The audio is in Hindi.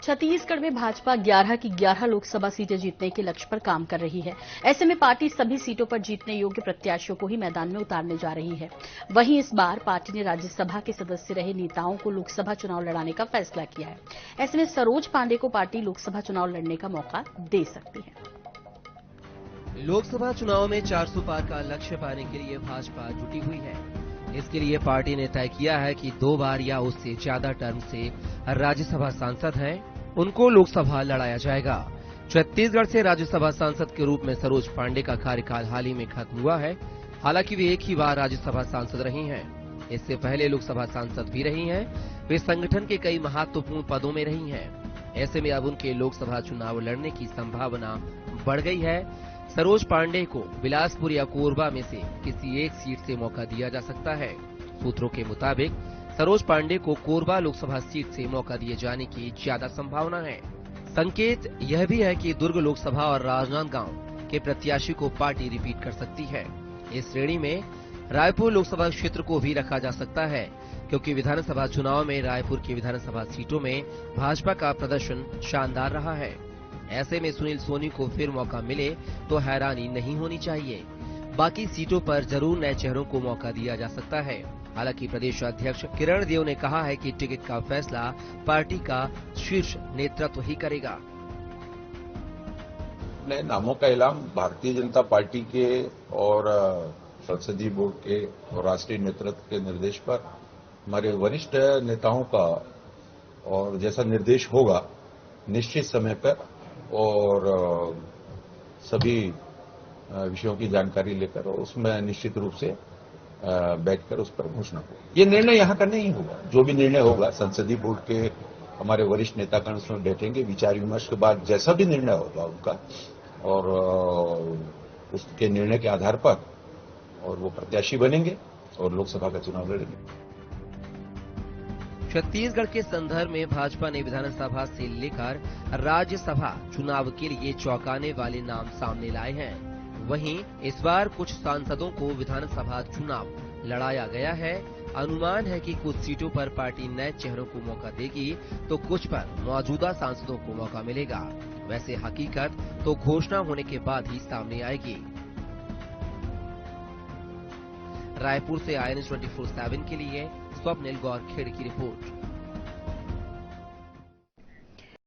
छत्तीसगढ़ में भाजपा 11 की 11 लोकसभा सीटें जीतने के लक्ष्य पर काम कर रही है। ऐसे में पार्टी सभी सीटों पर जीतने योग्य प्रत्याशियों को ही मैदान में उतारने जा रही है। वहीं इस बार पार्टी ने राज्यसभा के सदस्य रहे नेताओं को लोकसभा चुनाव लड़ाने का फैसला किया है। ऐसे में सरोज पांडे को पार्टी लोकसभा चुनाव लड़ने का मौका दे सकती है। लोकसभा चुनाव में 400 पार का लक्ष्य पाने के लिए भाजपा जुटी हुई है। इसके लिए पार्टी ने तय किया है कि 2 बार या उससे ज्यादा टर्म से राज्यसभा सांसद हैं, उनको लोकसभा लड़ाया जाएगा। छत्तीसगढ़ से राज्यसभा सांसद के रूप में सरोज पांडे का कार्यकाल हाल ही में खत्म हुआ है। हालांकि वे एक ही बार राज्यसभा सांसद रही हैं। इससे पहले लोकसभा सांसद भी रही हैं। वे संगठन के कई महत्वपूर्ण पदों में रही हैं। ऐसे में अब उनके लोकसभा चुनाव लड़ने की संभावना बढ़ गई है। सरोज पांडे को बिलासपुर या कोरबा में से किसी एक सीट से मौका दिया जा सकता है। सूत्रों के मुताबिक सरोज पांडे को कोरबा लोकसभा सीट से मौका दिए जाने की ज्यादा संभावना है। संकेत यह भी है कि दुर्ग लोकसभा और राजनांदगांव के प्रत्याशी को पार्टी रिपीट कर सकती है। इस श्रेणी में रायपुर लोकसभा क्षेत्र को भी रखा जा सकता है, क्योंकि विधानसभा चुनाव में रायपुर की विधानसभा सीटों में भाजपा का प्रदर्शन शानदार रहा है। ऐसे में सुनील सोनी को फिर मौका मिले तो हैरानी नहीं होनी चाहिए। बाकी सीटों पर जरूर नए चेहरों को मौका दिया जा सकता है। हालांकि प्रदेश अध्यक्ष किरण देव ने कहा है कि टिकट का फैसला पार्टी का शीर्ष नेतृत्व ही करेगा। नए नामों का ऐलान भारतीय जनता पार्टी के और संसदीय बोर्ड के और राष्ट्रीय नेतृत्व के निर्देश पर हमारे वरिष्ठ नेताओं का और जैसा निर्देश होगा निश्चित समय पर और सभी विषयों की जानकारी लेकर और उसमें निश्चित रूप से बैठकर उस पर घोषणा होगी। ये निर्णय यहाँ का नहीं होगा। जो भी निर्णय होगा संसदीय बोर्ड के हमारे वरिष्ठ नेतागण उसमें बैठेंगे, विचार विमर्श के बाद जैसा भी निर्णय होगा उनका और उसके निर्णय के आधार पर और वो प्रत्याशी बनेंगे और लोकसभा का चुनाव लड़ेंगे। छत्तीसगढ़ के संदर्भ में भाजपा ने विधानसभा से लेकर राज्यसभा चुनाव के लिए चौंकाने वाले नाम सामने लाए हैं। वहीं इस बार कुछ सांसदों को विधानसभा चुनाव लड़ाया गया है। अनुमान है कि कुछ सीटों पर पार्टी नए चेहरों को मौका देगी तो कुछ पर मौजूदा सांसदों को मौका मिलेगा। वैसे हकीकत तो घोषणा होने के बाद ही सामने आएगी। रायपुर से INS 24/7 के लिए स्वप्निल गौरखेड़ की रिपोर्ट।